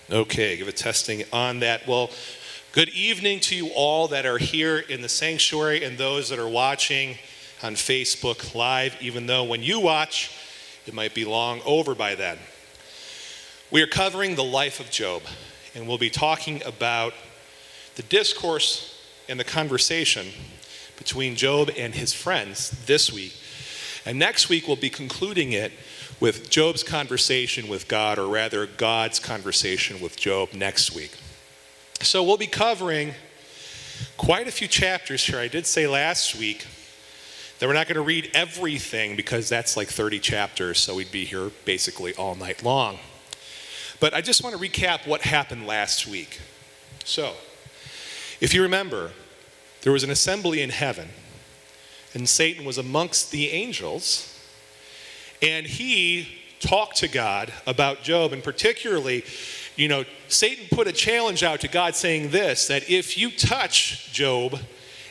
Okay, give a testing on that. Well, good evening to you all that are here in the sanctuary and those that are watching on Facebook Live, even though when you watch, it might be long over by then. We are covering the life of Job, and we'll be talking about the discourse and the conversation between Job and his friends this week. And next week, we'll be concluding it with Job's conversation with God, or rather God's conversation with Job next week. So we'll be covering quite a few chapters here. I did say last week that we're not going to read everything because that's like 30 chapters, so we'd be here basically all night long. But I just want to recap what happened last week. So, if you remember, there was an assembly in heaven, and Satan was amongst the angels, and he talked to God about Job, and particularly, Satan put a challenge out to God saying this, that if you touch Job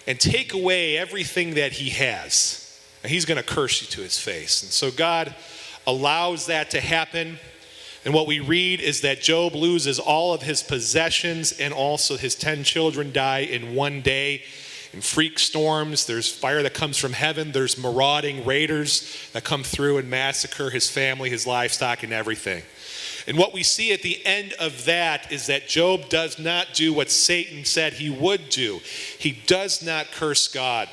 and take away everything that he has, he's going to curse you to his face. And so God allows that to happen. And what we read is that Job loses all of his possessions, and also his 10 children die in one day. In freak storms, there's fire that comes from heaven, there's marauding raiders that come through and massacre his family, his livestock, and everything. And what we see at the end of that is that Job does not do what Satan said he would do. He does not curse God.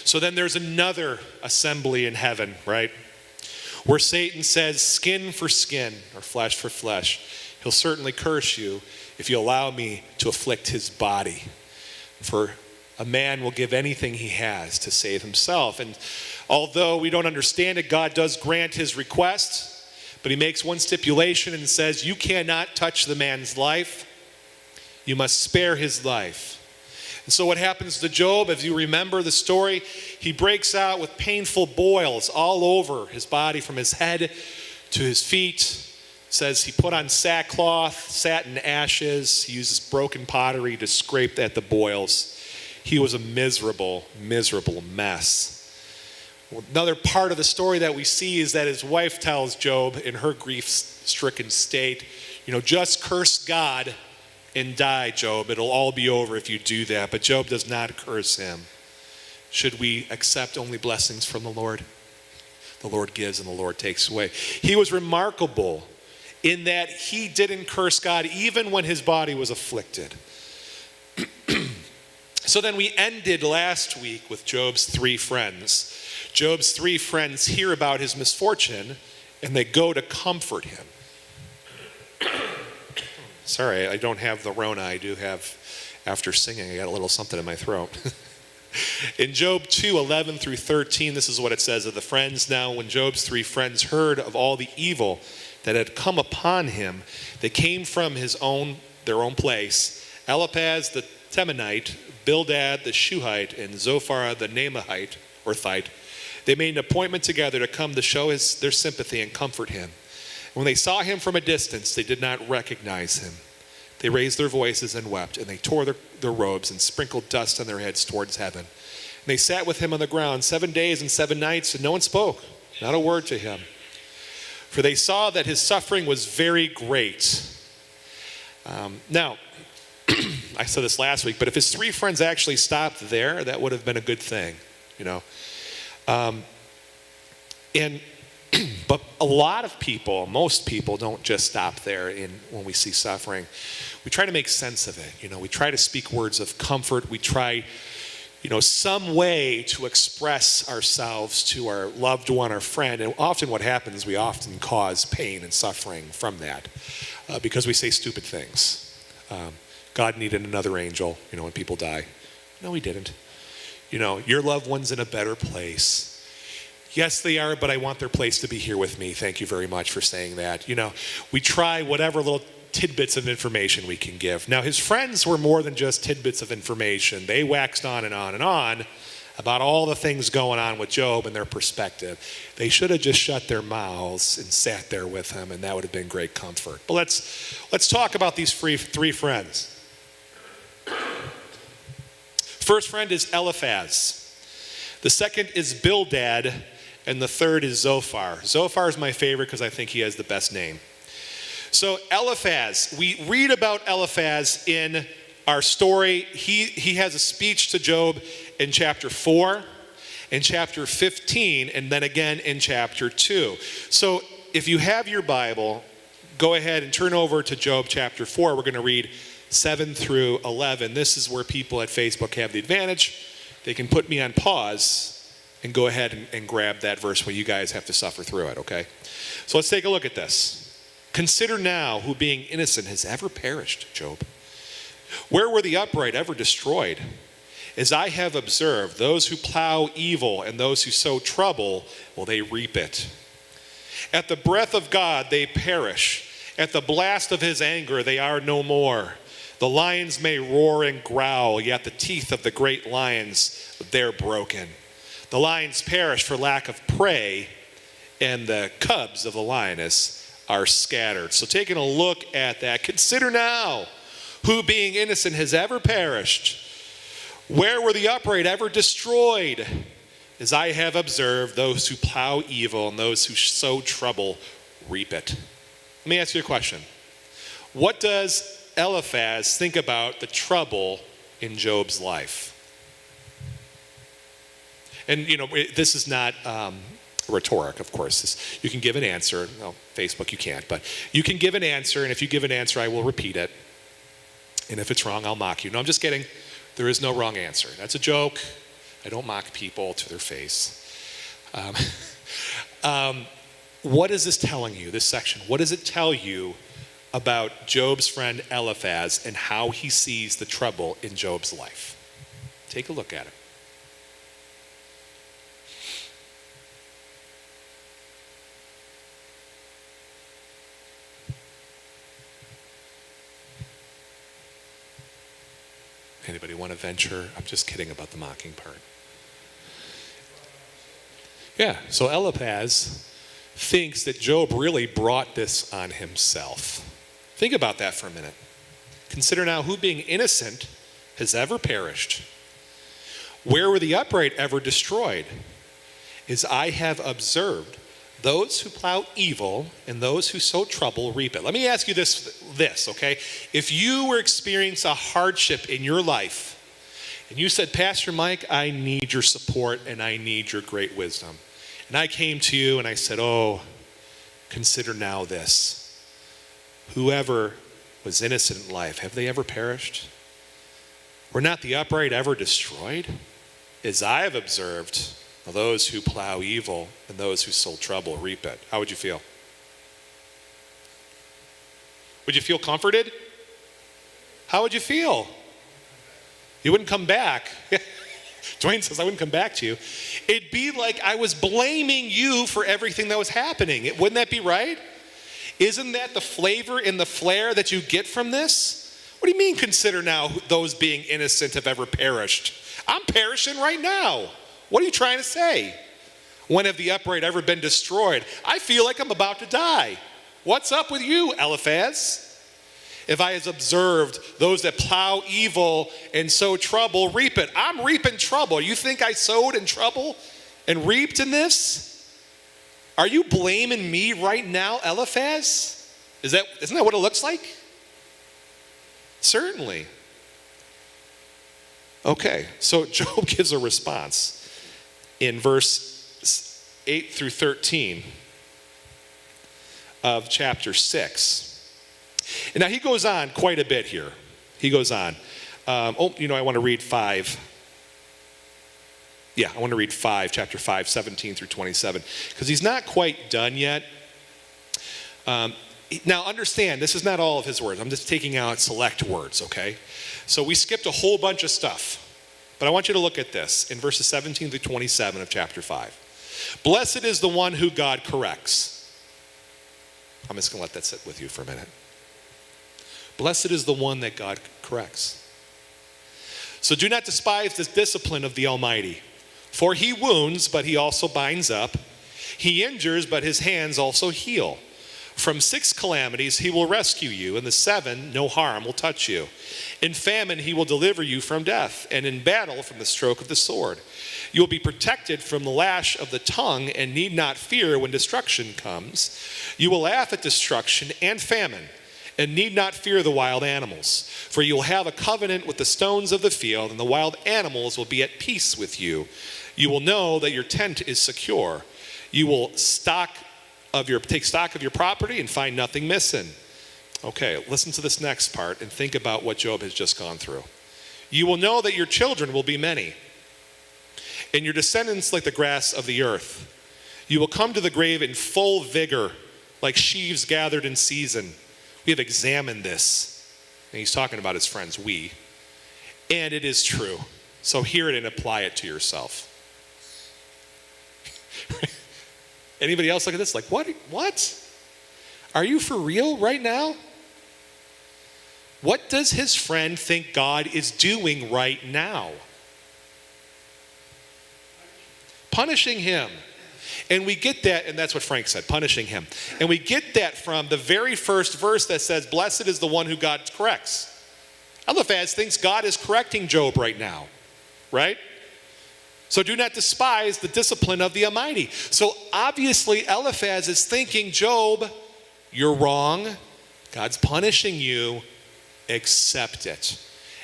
So then there's another assembly in heaven, right? Where Satan says, skin for skin, or flesh for flesh. He'll certainly curse you if you allow me to afflict his body. For a man will give anything he has to save himself. And although we don't understand it, God does grant his request, but he makes one stipulation and says, you cannot touch the man's life. You must spare his life. And so what happens to Job, if you remember the story, he breaks out with painful boils all over his body from his head to his feet. It says he put on sackcloth, sat in ashes. He uses broken pottery to scrape at the boils. He was a miserable, miserable mess. Another part of the story that we see is that his wife tells Job in her grief-stricken state, just curse God and die, Job. It'll all be over if you do that. But Job does not curse him. Should we accept only blessings from the Lord? The Lord gives and the Lord takes away. He was remarkable in that he didn't curse God even when his body was afflicted. So then we ended last week with Job's 3 friends. Job's 3 friends hear about his misfortune, and they go to comfort him. Sorry, I don't have the Rona. I do have, after singing, I got a little something in my throat. In Job 2:11 through 13, this is what it says of the friends. Now, when Job's 3 friends heard of all the evil that had come upon him, they came from their own place. Eliphaz the Temanite, Bildad the Shuhite, and Zophar the Naamathite, or Thite. They made an appointment together to come to show their sympathy and comfort him. When they saw him from a distance, they did not recognize him. They raised their voices and wept, and they tore their robes and sprinkled dust on their heads towards heaven. And they sat with him on the ground 7 days and 7 nights, and no one spoke, not a word to him. For they saw that his suffering was very great. Now, I said this last week, but if his 3 friends actually stopped there, that would have been a good thing, But a lot of people, most people, don't just stop there when we see suffering. We try to make sense of it. We try to speak words of comfort. We try, some way to express ourselves to our loved one, our friend. And often what happens is we often cause pain and suffering from that because we say stupid things. God needed another angel, when people die. No, he didn't. Your loved one's in a better place. Yes, they are, but I want their place to be here with me. Thank you very much for saying that. We try whatever little tidbits of information we can give. Now, his friends were more than just tidbits of information. They waxed on and on and on about all the things going on with Job and their perspective. They should have just shut their mouths and sat there with him, and that would have been great comfort. But let's talk about these 3 friends. First friend is Eliphaz. The second is Bildad, and the third is Zophar. Zophar is my favorite because I think he has the best name. So Eliphaz, we read about Eliphaz in our story. He has a speech to Job in chapter 4, in chapter 15, and then again in chapter 2. So if you have your Bible, go ahead and turn over to Job chapter 4. We're going to read 7 through 11. This is where people at Facebook have the advantage. They can put me on pause and go ahead and grab that verse where you guys have to suffer through it, okay? So let's take a look at this. Consider now who being innocent has ever perished, Job. Where were the upright ever destroyed? As I have observed, those who plow evil and those who sow trouble, well, they reap it. At the breath of God, they perish. At the blast of his anger, they are no more. The lions may roar and growl, yet the teeth of the great lions, they're broken. The lions perish for lack of prey, and the cubs of the lioness are scattered. So taking a look at that, consider now who being innocent has ever perished. Where were the upright ever destroyed? As I have observed, those who plow evil and those who sow trouble reap it. Let me ask you a question. What does Eliphaz think about the trouble in Job's life? And, this is not rhetoric, of course. You can give an answer. No, Facebook, you can't. But you can give an answer, and if you give an answer, I will repeat it. And if it's wrong, I'll mock you. No, I'm just kidding. There is no wrong answer. That's a joke. I don't mock people to their face. What is this telling you, this section? What does it tell you about Job's friend Eliphaz and how he sees the trouble in Job's life? Take a look at it. Anybody want to venture? I'm just kidding about the mocking part. Yeah, so Eliphaz thinks that Job really brought this on himself. Think about that for a minute. Consider now who being innocent has ever perished. Where were the upright ever destroyed? As I have observed, those who plow evil and those who sow trouble reap it. Let me ask you this, okay? If you were experiencing a hardship in your life, and you said, Pastor Mike, I need your support and I need your great wisdom. And I came to you and I said, consider now this. Whoever was innocent in life, have they ever perished? Were not the upright ever destroyed? As I have observed, those who plow evil and those who sow trouble reap it. How would you feel? Would you feel comforted? How would you feel? You wouldn't come back. Dwayne says, I wouldn't come back to you. It'd be like I was blaming you for everything that was happening. Wouldn't that be right? Isn't that the flavor and the flair that you get from this? What do you mean, consider now those being innocent have ever perished? I'm perishing right now. What are you trying to say? When have the upright ever been destroyed? I feel like I'm about to die. What's up with you, Eliphaz? If I have observed those that plow evil and sow trouble reap it. I'm reaping trouble. You think I sowed in trouble and reaped in this? Are you blaming me right now, Eliphaz? Isn't that what it looks like? Certainly. Okay, so Job gives a response in verse 8 through 13 of chapter 6. And now he goes on quite a bit here. He goes on. I want to read 5. Yeah, I want to read 5, chapter 5, 17 through 27, because he's not quite done yet. Now understand, this is not all of his words. I'm just taking out select words, okay? So we skipped a whole bunch of stuff. But I want you to look at this in verses 17 through 27 of chapter 5. Blessed is the one who God corrects. I'm just going to let that sit with you for a minute. Blessed is the one that God corrects. So do not despise the discipline of the Almighty. For he wounds, but he also binds up. He injures, but his hands also heal. From 6 calamities he will rescue you, and the 7 no harm will touch you. In famine he will deliver you from death, and in battle from the stroke of the sword. You will be protected from the lash of the tongue, and need not fear when destruction comes. You will laugh at destruction and famine, and need not fear the wild animals. For you will have a covenant with the stones of the field, and the wild animals will be at peace with you. You will know that your tent is secure. You will take stock of your property and find nothing missing. Okay, listen to this next part and think about what Job has just gone through. You will know that your children will be many, and your descendants like the grass of the earth. You will come to the grave in full vigor, like sheaves gathered in season. We have examined this. And he's talking about his friends, we. And it is true. So hear it and apply it to yourself. Anybody else look at this like, what? Are you for real right now? What does his friend think God is doing right now? Punishing him. And we get that, and that's what Frank said, punishing him. And we get that from the very first verse that says, blessed is the one who God corrects. Eliphaz thinks God is correcting Job right now, right? So do not despise the discipline of the Almighty. So obviously Eliphaz is thinking, Job, you're wrong. God's punishing you. Accept it.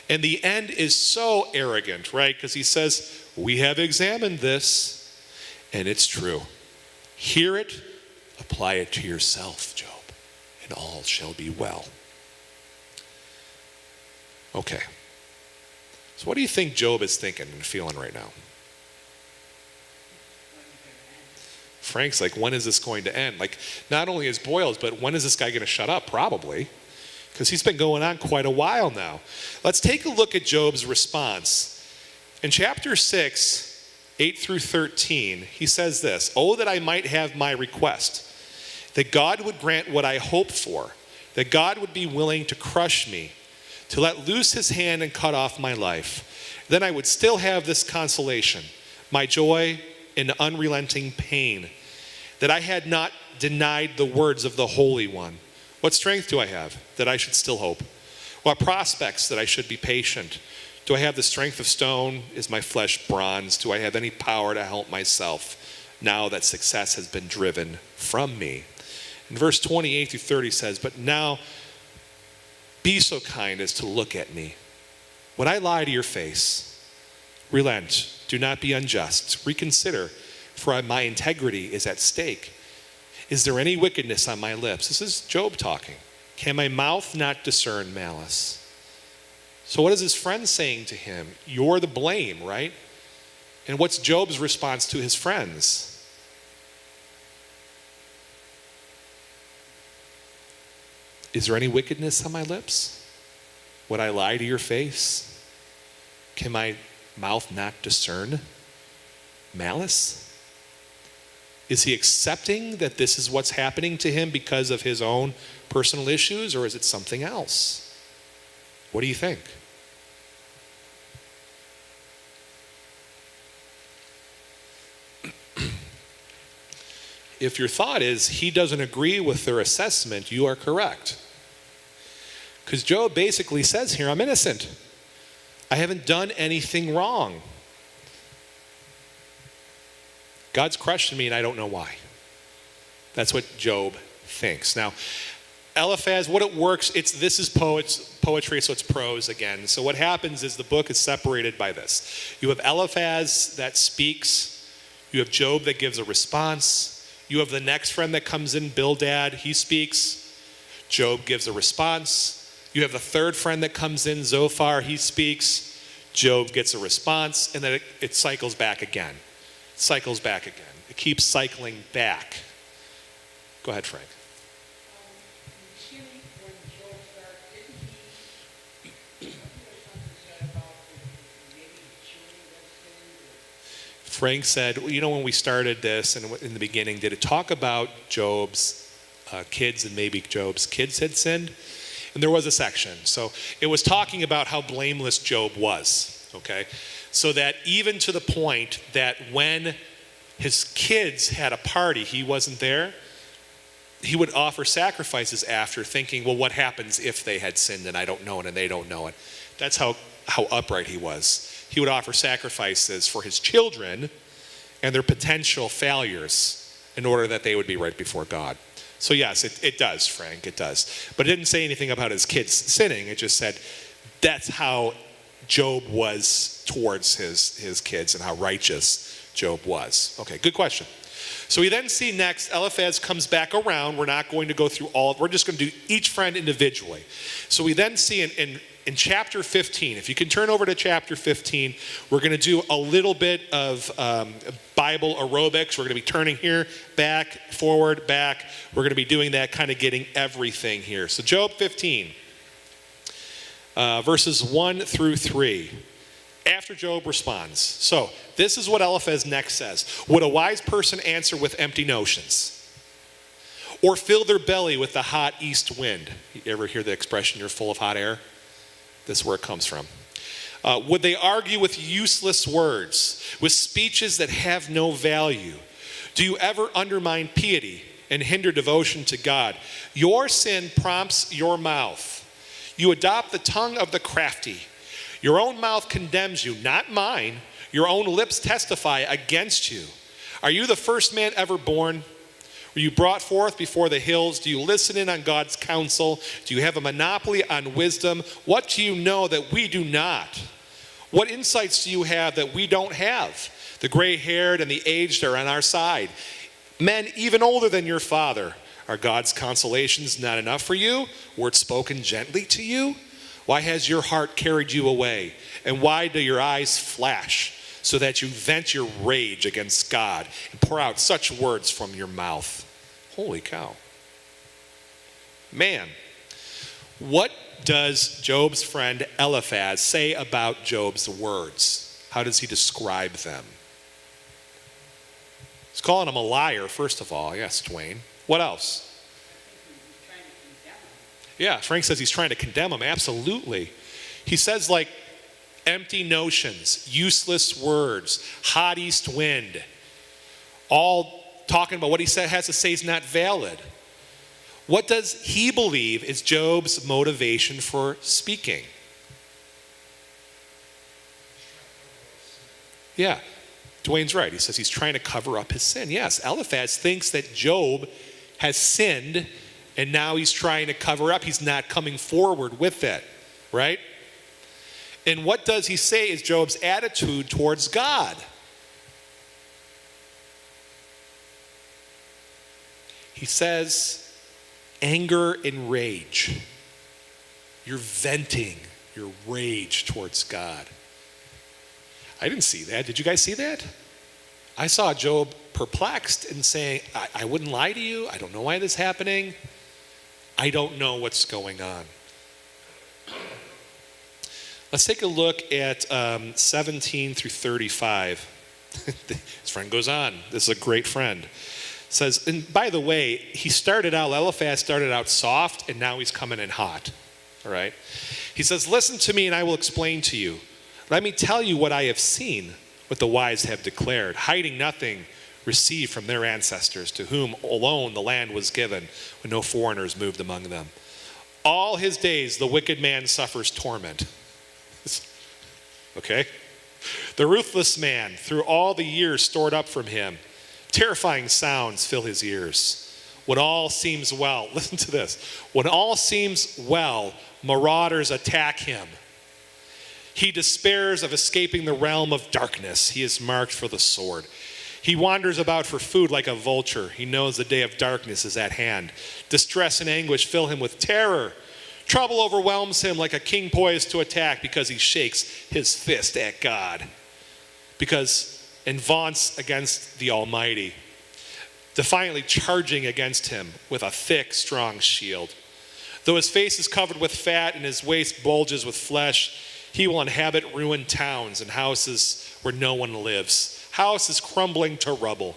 And the end is so arrogant, right? Because he says, we have examined this, and it's true. Hear it, apply it to yourself, Job, and all shall be well. Okay. So what do you think Job is thinking and feeling right now? Frank's like, when is this going to end? Like, not only his boils, but when is this guy going to shut up? Probably. Because he's been going on quite a while now. Let's take a look at Job's response. In chapter 6, 8 through 13, he says this, oh, that I might have my request, that God would grant what I hope for, that God would be willing to crush me, to let loose his hand and cut off my life. Then I would still have this consolation, my joy in unrelenting pain, that I had not denied the words of the Holy One. What strength do I have that I should still hope? What prospects that I should be patient? Do I have the strength of stone? Is my flesh bronze? Do I have any power to help myself now that success has been driven from me? And verse 28 through 30 says, but now be so kind as to look at me. Would I lie to your face? Relent. Do not be unjust. Reconsider, for my integrity is at stake. Is there any wickedness on my lips? This is Job talking. Can my mouth not discern malice? So what is his friend saying to him? You're the blame, right? And what's Job's response to his friends? Is there any wickedness on my lips? Would I lie to your face? Can my mouth not discern malice? Is he accepting that this is what's happening to him because of his own personal issues, or is it something else? What do you think? If your thought is he doesn't agree with their assessment, you are correct. Because Job basically says here, I'm innocent. I haven't done anything wrong. God's crushed me and I don't know why. That's what Job thinks. Now, Eliphaz, what it works, this is poetry, so it's prose again. So what happens is the book is separated by this. You have Eliphaz that speaks. You have Job that gives a response. You have the next friend that comes in, Bildad, he speaks. Job gives a response. You have the third friend that comes in, Zophar, he speaks. Job gets a response, and then it cycles back again. It cycles back again. It keeps cycling back. Go ahead, Frank. Frank said, when we started this and in the beginning, did it talk about Job's kids and maybe Job's kids had sinned? And there was a section. So it was talking about how blameless Job was, okay? So that even to the point that when his kids had a party, he wasn't there. he would offer sacrifices after, thinking, well, what happens if they had sinned and I don't know it and they don't know it? That's how upright he was. He would offer sacrifices for his children and their potential failures in order that they would be right before God. So yes, it does, Frank, it does. But it didn't say anything about his kids sinning. It just said that's how Job was towards his kids and how righteous Job was. Okay, good question. So we then see next, Eliphaz comes back around. We're not going to go through all, we're just going to do each friend individually. So we then see in chapter 15, if you can turn over to chapter 15, we're going to do a little bit of Bible aerobics. We're going to be turning here, back, forward, back. We're going to be doing that, kind of getting everything here. So Job 15, verses 1 through 3. After Job responds. So this is what Eliphaz next says. Would a wise person answer with empty notions? Or fill their belly with the hot east wind? You ever hear the expression, you're full of hot air? This is where it comes from. Would they argue with useless words, with speeches that have no value? Do you ever undermine piety and hinder devotion to God? Your sin prompts your mouth. You adopt the tongue of the crafty. Your own mouth condemns you, not mine. Your own lips testify against you. Are you the first man ever born? Were you brought forth before the hills? Do you listen in on God's counsel? Do you have a monopoly on wisdom? What do you know that we do not? What insights do you have that we don't have? The gray-haired and the aged are on our side. Men even older than your father. Are God's consolations not enough for you? Words spoken gently to you? Why has your heart carried you away? And why do your eyes flash so that you vent your rage against God and pour out such words from your mouth? Holy cow. Man, what does Job's friend Eliphaz say about Job's words? How does he describe them? He's calling him a liar, first of all. Yes, Dwayne. What else? Yeah, Frank says he's trying to condemn him. Absolutely. He says, like, empty notions, useless words, hot east wind, all talking about what he has to say is not valid. What does he believe is Job's motivation for speaking? Yeah, Dwayne's right. He says he's trying to cover up his sin. Yes, Eliphaz thinks that Job has sinned and now he's trying to cover up. He's not coming forward with it, right? And what does he say is Job's attitude towards God? He says, anger and rage. You're venting your rage towards God. I didn't see that. Did you guys see that? I saw Job perplexed and saying, I wouldn't lie to you. I don't know why this is happening. I don't know what's going on. Let's take a look at 17 through 35. His friend goes on. This is a great friend. Says, and by the way, Eliphaz started out soft, and now he's coming in hot. All right? He says, listen to me, and I will explain to you. Let me tell you what I have seen, what the wise have declared, hiding nothing received from their ancestors, to whom alone the land was given, when no foreigners moved among them. All his days the wicked man suffers torment. Okay? The ruthless man, through all the years stored up from him, terrifying sounds fill his ears. When all seems well, listen to this. When all seems well, marauders attack him. He despairs of escaping the realm of darkness. He is marked for the sword. He wanders about for food like a vulture. He knows the day of darkness is at hand. Distress and anguish fill him with terror. Trouble overwhelms him like a king poised to attack, because he shakes his fist at God and vaunts against the Almighty, defiantly charging against him with a thick, strong shield. Though his face is covered with fat and his waist bulges with flesh, he will inhabit ruined towns and houses where no one lives. Houses crumbling to rubble.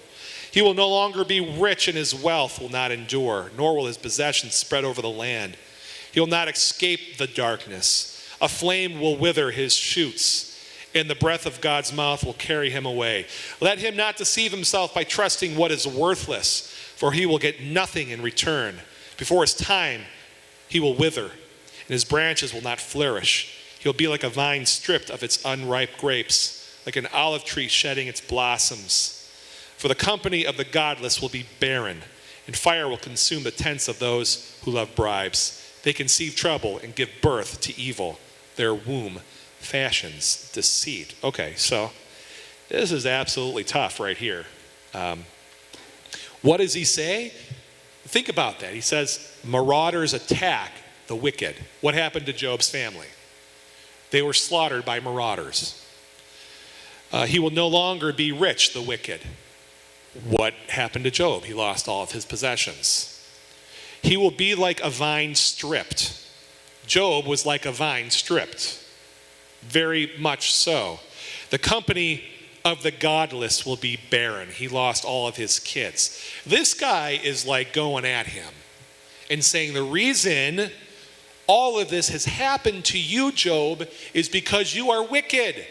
He will no longer be rich, and his wealth will not endure, nor will his possessions spread over the land. He will not escape the darkness. A flame will wither his shoots, and the breath of God's mouth will carry him away. Let him not deceive himself by trusting what is worthless, for he will get nothing in return. Before his time, he will wither, and his branches will not flourish. He'll be like a vine stripped of its unripe grapes, like an olive tree shedding its blossoms. For the company of the godless will be barren, and fire will consume the tents of those who love bribes. They conceive trouble and give birth to evil. Their womb fashions deceit. Okay, so this is absolutely tough right here. What does he say? Think about that. He says, marauders attack the wicked. What happened to Job's family? They were slaughtered by marauders. He will no longer be rich, the wicked. What happened to Job? He lost all of his possessions. He will be like a vine stripped. Job was like a vine stripped. Very much so. The company of the godless will be barren. He lost all of his kids. This guy is like going at him and saying the reason all of this has happened to you, Job, is because you are wicked.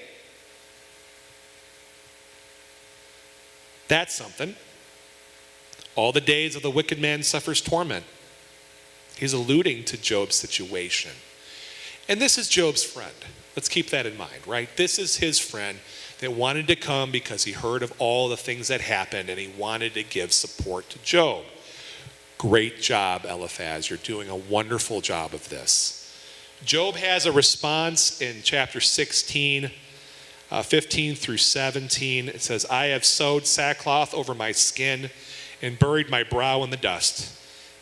That's something. All the days of the wicked man suffers torment. He's alluding to Job's situation. And this is Job's friend. Let's keep that in mind, right? This is his friend that wanted to come because he heard of all the things that happened and he wanted to give support to Job. Great job, Eliphaz. You're doing a wonderful job of this. Job has a response in chapter 16, 15 through 17. It says, I have sewed sackcloth over my skin and buried my brow in the dust.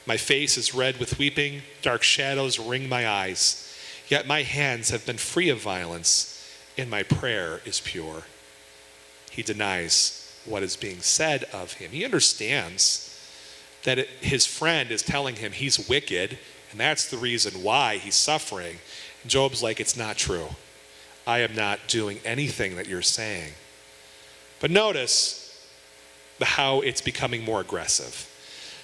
My face is red with weeping. Dark shadows ring my eyes. Yet my hands have been free of violence, and my prayer is pure. He denies what is being said of him. He understands that his friend is telling him he's wicked, and that's the reason why he's suffering. And Job's like, it's not true. I am not doing anything that you're saying. But notice how it's becoming more aggressive.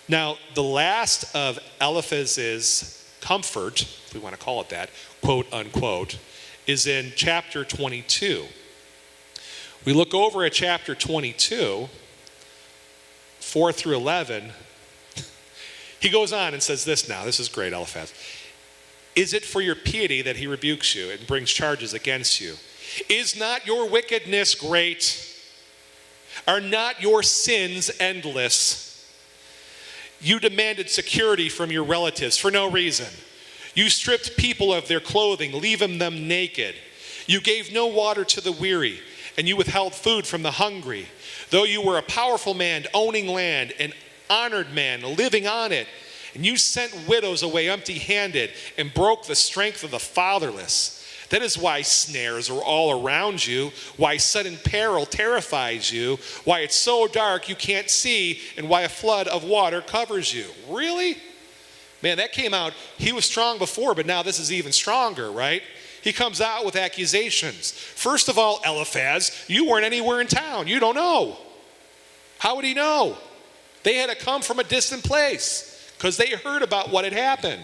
Now, the last of Eliphaz's comfort, if we want to call it that, quote unquote, is in chapter 22. We look over at chapter 22, 4 through 11. He goes on and says this now. This is great, Eliphaz. Is it for your piety that he rebukes you and brings charges against you? Is not your wickedness great? Are not your sins endless? You demanded security from your relatives for no reason. You stripped people of their clothing, leaving them naked. You gave no water to the weary, and you withheld food from the hungry. Though you were a powerful man owning land, an honored man living on it, and you sent widows away empty-handed and broke the strength of the fatherless. That is why snares are all around you, why sudden peril terrifies you, why it's so dark you can't see, and why a flood of water covers you. Really? Man, that came out. He was strong before, but now this is even stronger, right? He comes out with accusations. First of all, Eliphaz, you weren't anywhere in town. You don't know. How would he know? They had to come from a distant place because they heard about what had happened.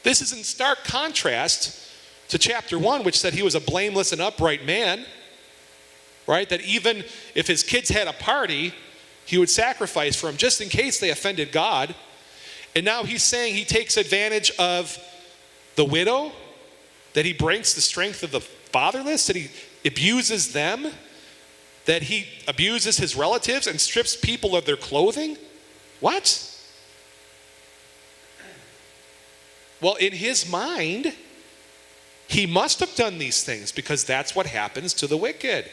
This is in stark contrast to chapter 1, which said he was a blameless and upright man, right? That even if his kids had a party, he would sacrifice for them just in case they offended God. And now he's saying he takes advantage of the widow, that he breaks the strength of the fatherless, that he abuses them, that he abuses his relatives and strips people of their clothing. What? Well, in his mind, he must have done these things because that's what happens to the wicked.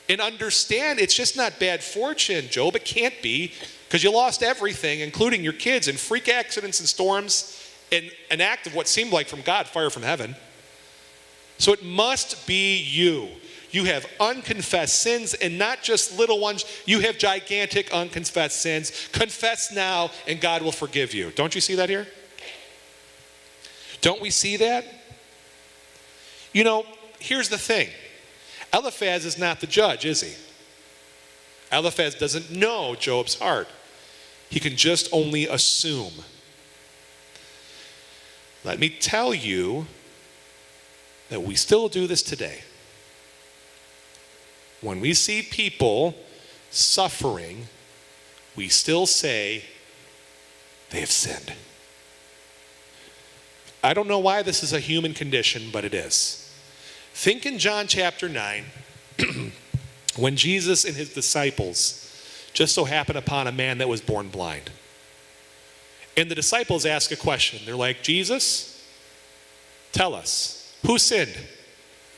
And understand, it's just not bad fortune, Job. It can't be, because you lost everything, including your kids, in freak accidents and storms, and an act of what seemed like from God, fire from heaven. So it must be you. You have unconfessed sins, and not just little ones. You have gigantic unconfessed sins. Confess now, and God will forgive you. Don't you see that here? Don't we see that? You know, here's the thing. Eliphaz is not the judge, is he? Eliphaz doesn't know Job's heart. He can just only assume. Let me tell you that we still do this today. When we see people suffering, we still say they have sinned. I don't know why this is a human condition, but it is. Think in John chapter 9, when Jesus and his disciples just so happened upon a man that was born blind. And the disciples ask a question. They're like, Jesus, tell us, who sinned?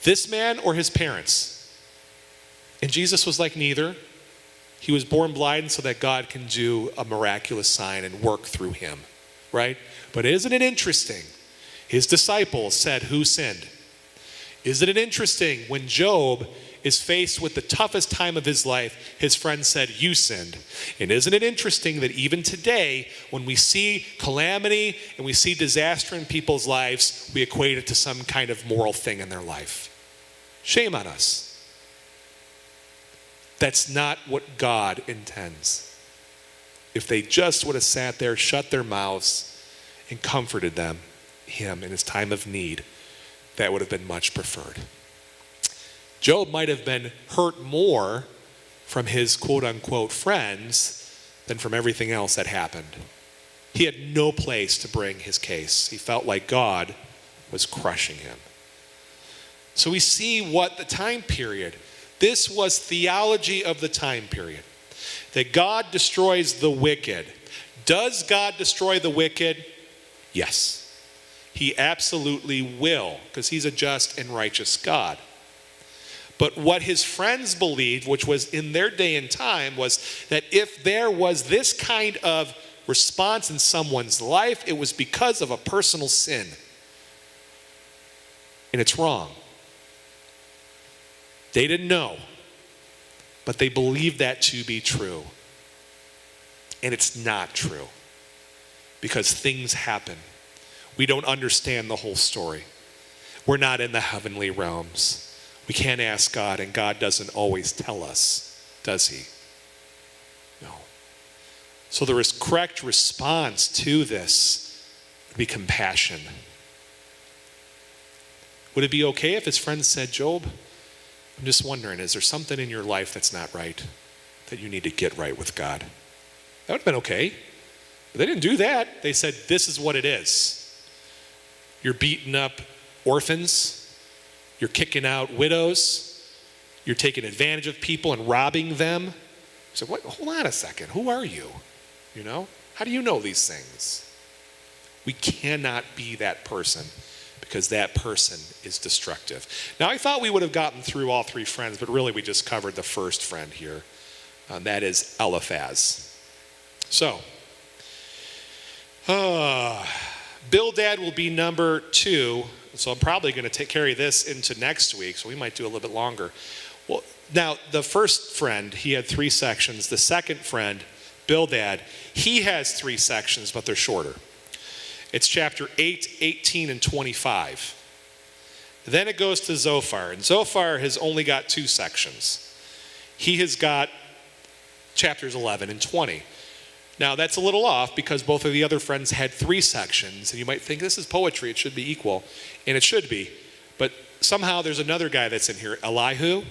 This man or his parents? And Jesus was like, neither. He was born blind so that God can do a miraculous sign and work through him, right? But isn't it interesting? His disciples said, who sinned? Isn't it interesting when Job is faced with the toughest time of his life, his friends said, you sinned. And isn't it interesting that even today, when we see calamity and we see disaster in people's lives, we equate it to some kind of moral thing in their life? Shame on us. That's not what God intends. If they just would have sat there, shut their mouths, and comforted him in his time of need, that would have been much preferred. Job might have been hurt more from his quote-unquote friends than from everything else that happened. He had no place to bring his case. He felt like God was crushing him. So we see what the time period, this was theology of the time period, that God destroys the wicked. Does God destroy the wicked? Yes. He absolutely will, because he's a just and righteous God. But what his friends believed, which was in their day and time, was that if there was this kind of response in someone's life, it was because of a personal sin. And it's wrong. They didn't know, but they believed that to be true. And it's not true, because things happen. We don't understand the whole story. We're not in the heavenly realms. We can't ask God, and God doesn't always tell us, does he? No. So the correct response to this would be compassion. Would it be okay if his friends said, Job, I'm just wondering, is there something in your life that's not right that you need to get right with God? That would have been okay. But they didn't do that. They said, this is what it is. You're beating up orphans. You're kicking out widows. You're taking advantage of people and robbing them. So what? Hold on a second. Who are you? You know? How do you know these things? We cannot be that person, because that person is destructive. Now, I thought we would have gotten through all three friends, but really we just covered the first friend here. That is Eliphaz. So, Bildad will be number 2. So I'm probably going to carry this into next week, so we might do a little bit longer. Well, now, the first friend, he had 3 sections. The second friend, Bildad, he has 3 sections, but they're shorter. It's chapter 8, 18, and 25. Then it goes to Zophar, and Zophar has only got 2 sections. He has got chapters 11 and 20. Now, that's a little off because both of the other friends had 3 sections, and you might think this is poetry, it should be equal, and it should be. But somehow there's another guy that's in here, Elihu.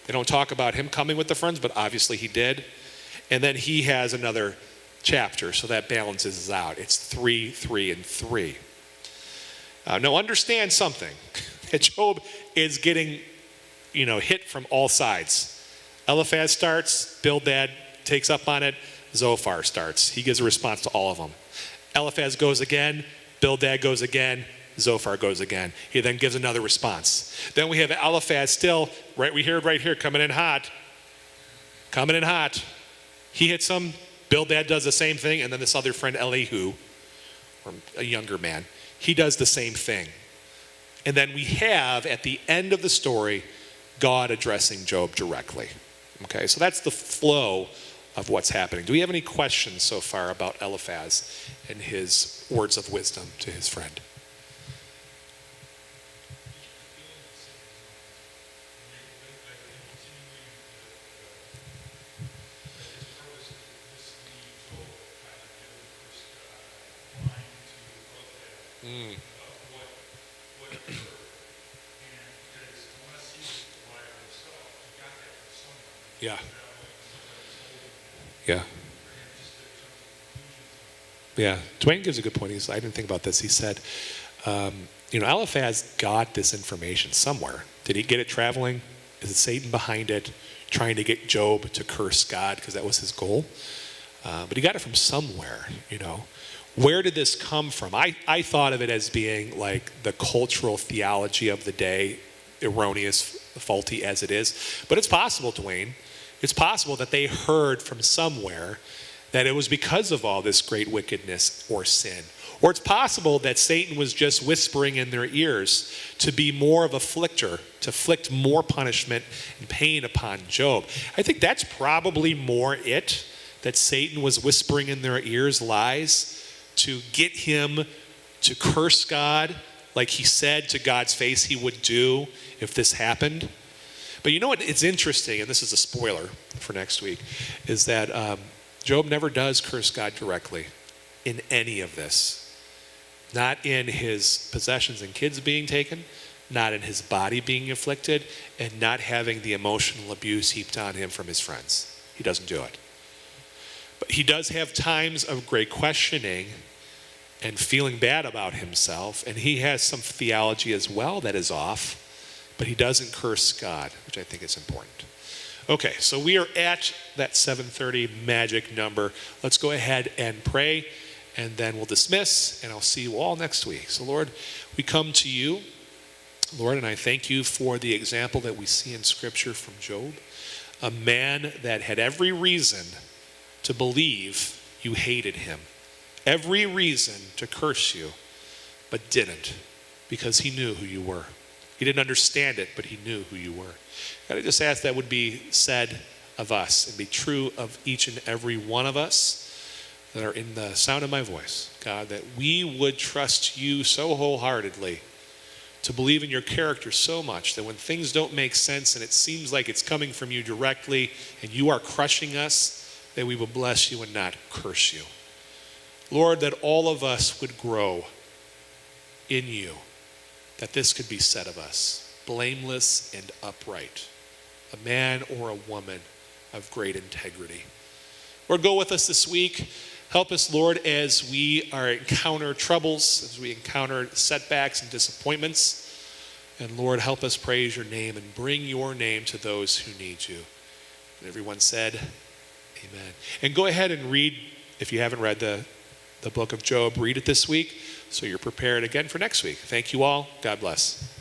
They don't talk about him coming with the friends, but obviously he did. And then he has another chapter, so that balances out. It's 3, 3, and 3. Now, understand something. That Job is getting, hit from all sides. Eliphaz starts, Bildad takes up on it, Zophar starts. He gives a response to all of them. Eliphaz goes again, Bildad goes again, Zophar goes again. He then gives another response. Then we have Eliphaz still, right? We hear it right here, coming in hot. Coming in hot. He hits him, Bildad does the same thing, and then this other friend, Elihu, or a younger man, he does the same thing. And then we have, at the end of the story, God addressing Job directly. Okay, so that's the flow of what's happening. Do we have any questions so far about Eliphaz and his words of wisdom to his friend? Yeah. Yeah. Yeah, Dwayne gives a good point. I didn't think about this. He said, Eliphaz got this information somewhere. Did he get it traveling? Is it Satan behind it, trying to get Job to curse God because that was his goal? But he got it from somewhere, Where did this come from? I thought of it as being like the cultural theology of the day, erroneous, faulty as it is. But it's possible, Dwayne. It's possible that they heard from somewhere that it was because of all this great wickedness or sin. Or it's possible that Satan was just whispering in their ears to be more of a afflictor, to inflict more punishment and pain upon Job. I think that's probably more it, that Satan was whispering in their ears lies to get him to curse God like he said to God's face he would do if this happened. But you know what? It's interesting, and this is a spoiler for next week, is that Job never does curse God directly in any of this. Not in his possessions and kids being taken, not in his body being afflicted, and not having the emotional abuse heaped on him from his friends. He doesn't do it. But he does have times of great questioning and feeling bad about himself, and he has some theology as well that is off, but he doesn't curse God, which I think is important. Okay, so we are at that 7:30 magic number. Let's go ahead and pray, and then we'll dismiss, and I'll see you all next week. So Lord, we come to you, Lord, and I thank you for the example that we see in Scripture from Job, a man that had every reason to believe you hated him, every reason to curse you, but didn't, because he knew who you were. He didn't understand it, but he knew who you were. God, I just ask that would be said of us and be true of each and every one of us that are in the sound of my voice. God, that we would trust you so wholeheartedly, to believe in your character so much that when things don't make sense and it seems like it's coming from you directly and you are crushing us, that we will bless you and not curse you. Lord, that all of us would grow in you, that this could be said of us, blameless and upright, a man or a woman of great integrity. Lord, go with us this week. Help us, Lord, as we encounter troubles, as we encounter setbacks and disappointments. And Lord, help us praise your name and bring your name to those who need you. And everyone said, amen. And go ahead and read, if you haven't read the book of Job, read it this week so you're prepared again for next week. Thank you all. God bless.